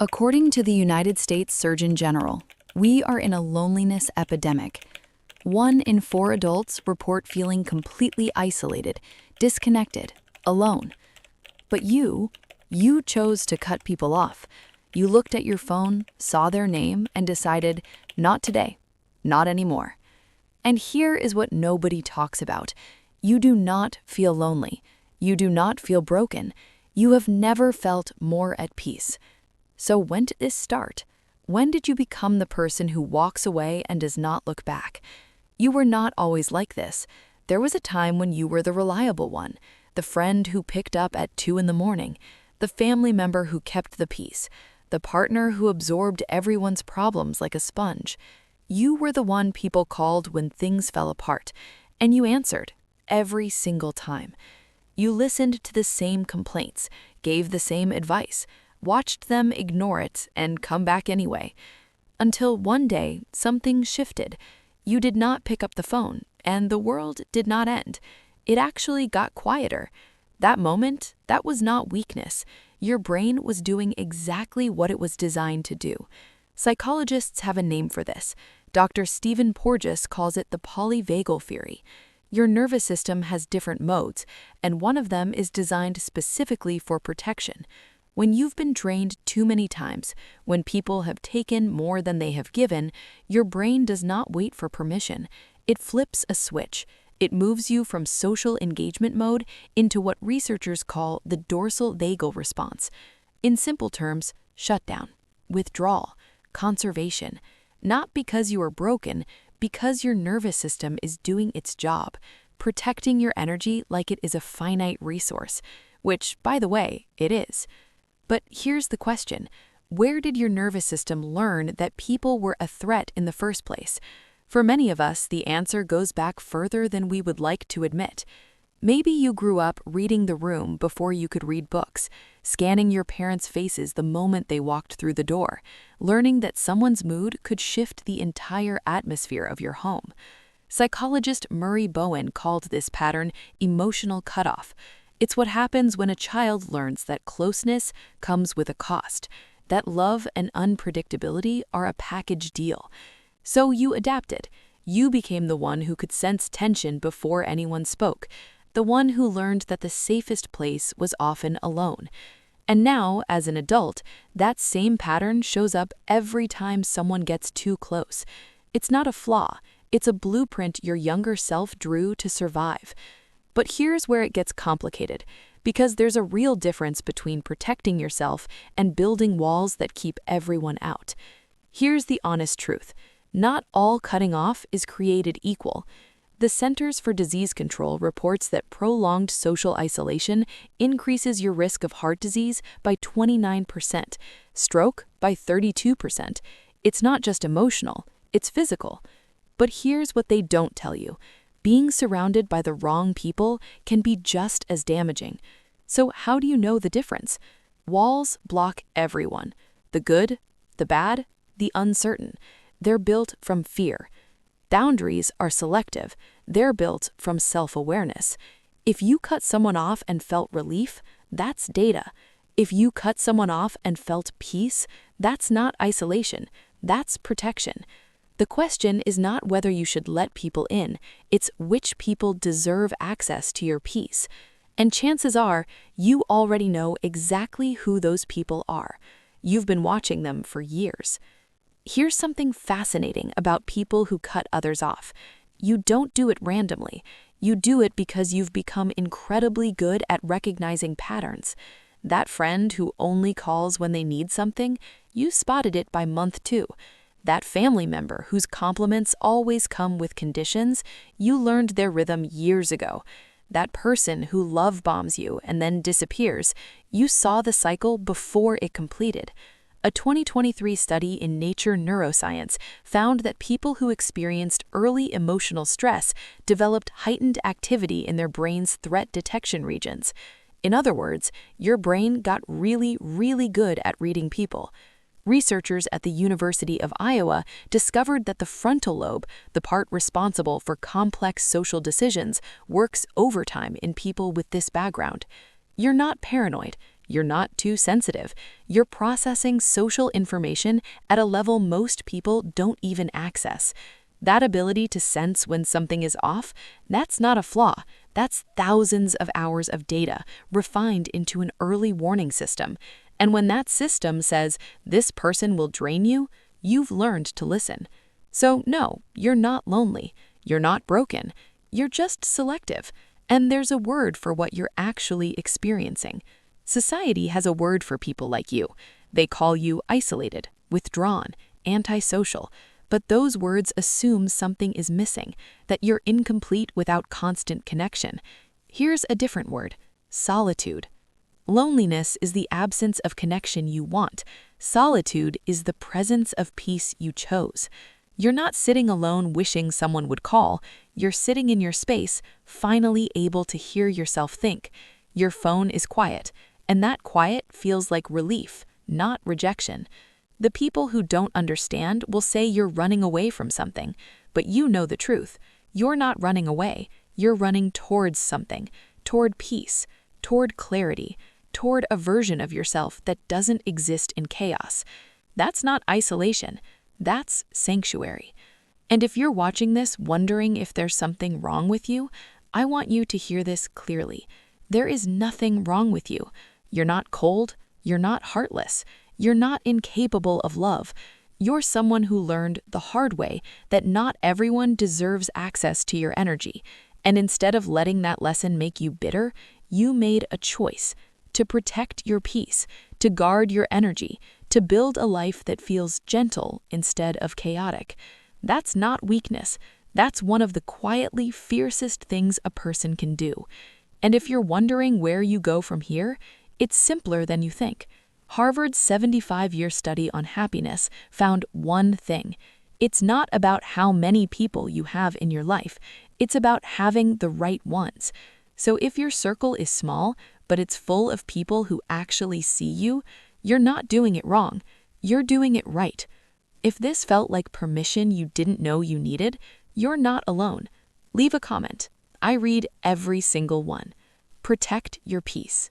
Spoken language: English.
According to the United States Surgeon General, we are in a loneliness epidemic. 1 in 4 adults report feeling completely isolated, disconnected, alone. But you chose to cut people off. You looked at your phone, saw their name, and decided, not today, not anymore. And here is what nobody talks about. You do not feel lonely. You do not feel broken. You have never felt more at peace. So when did this start? When did you become the person who walks away and does not look back? You were not always like this. There was a time when you were the reliable one, the friend who picked up at 2 in the morning, the family member who kept the peace, the partner who absorbed everyone's problems like a sponge. You were the one people called when things fell apart, and you answered every single time. You listened to the same complaints, gave the same advice, watched them ignore it and come back anyway. Until one day, something shifted. You did not pick up the phone, and the world did not end. It actually got quieter. That moment, that was not weakness. Your brain was doing exactly what it was designed to do. Psychologists have a name for this. Dr. Stephen Porges calls it the Polyvagal Theory. Your nervous system has different modes, and one of them is designed specifically for protection. When you've been drained too many times, when people have taken more than they have given, your brain does not wait for permission. It flips a switch. It moves you from social engagement mode into what researchers call the dorsal vagal response. In simple terms, shutdown, withdrawal, conservation. Not because you are broken, because your nervous system is doing its job, protecting your energy like it is a finite resource, which, by the way, it is. But here's the question. Where did your nervous system learn that people were a threat in the first place? For many of us, the answer goes back further than we would like to admit. Maybe you grew up reading The Room before you could read books, scanning your parents' faces the moment they walked through the door, learning that someone's mood could shift the entire atmosphere of your home. Psychologist Murray Bowen called this pattern emotional cutoff. It's what happens when a child learns that closeness comes with a cost, that love and unpredictability are a package deal. So you adapted. You became the one who could sense tension before anyone spoke, the one who learned that the safest place was often alone. And now, as an adult, that same pattern shows up every time someone gets too close. It's not a flaw. It's a blueprint your younger self drew to survive. But here's where it gets complicated, because there's a real difference between protecting yourself and building walls that keep everyone out. Here's the honest truth. Not all cutting off is created equal. The Centers for Disease Control reports that prolonged social isolation increases your risk of heart disease by 29%, stroke by 32%. It's not just emotional, it's physical. But here's what they don't tell you. Being surrounded by the wrong people can be just as damaging. So how do you know the difference? Walls block everyone. The good, the bad, the uncertain. They're built from fear. Boundaries are selective. They're built from self-awareness. If you cut someone off and felt relief, that's data. If you cut someone off and felt peace, that's not isolation. That's protection. The question is not whether you should let people in, it's which people deserve access to your peace. And chances are, you already know exactly who those people are. You've been watching them for years. Here's something fascinating about people who cut others off. You don't do it randomly. You do it because you've become incredibly good at recognizing patterns. That friend who only calls when they need something, you spotted it by month 2. That family member whose compliments always come with conditions, you learned their rhythm years ago. That person who love bombs you and then disappears, you saw the cycle before it completed. A 2023 study in Nature Neuroscience found that people who experienced early emotional stress developed heightened activity in their brain's threat detection regions. In other words, your brain got really, really good at reading people. Researchers at the University of Iowa discovered that the frontal lobe, the part responsible for complex social decisions, works overtime in people with this background. You're not paranoid. You're not too sensitive. You're processing social information at a level most people don't even access. That ability to sense when something is off, that's not a flaw. That's thousands of hours of data refined into an early warning system. And when that system says, this person will drain you, you've learned to listen. So no, you're not lonely. You're not broken. You're just selective. And there's a word for what you're actually experiencing. Society has a word for people like you. They call you isolated, withdrawn, antisocial. But those words assume something is missing, that you're incomplete without constant connection. Here's a different word: solitude. Loneliness is the absence of connection you want. Solitude is the presence of peace you chose. You're not sitting alone wishing someone would call. You're sitting in your space, finally able to hear yourself think. Your phone is quiet, and that quiet feels like relief, not rejection. The people who don't understand will say you're running away from something, but you know the truth. You're not running away. You're running towards something, toward peace, toward clarity, toward a version of yourself that doesn't exist in chaos. That's not isolation. That's sanctuary. And if you're watching this wondering if there's something wrong with you, I want you to hear this clearly. There is nothing wrong with you. You're not cold. You're not heartless. You're not incapable of love. You're someone who learned the hard way that not everyone deserves access to your energy. And instead of letting that lesson make you bitter, you made a choice to protect your peace, to guard your energy, to build a life that feels gentle instead of chaotic. That's not weakness. That's one of the quietly fiercest things a person can do. And if you're wondering where you go from here, it's simpler than you think. Harvard's 75-year study on happiness found one thing. It's not about how many people you have in your life. It's about having the right ones. So if your circle is small, but it's full of people who actually see you, you're not doing it wrong. You're doing it right. If this felt like permission you didn't know you needed, you're not alone. Leave a comment. I read every single one. Protect your peace.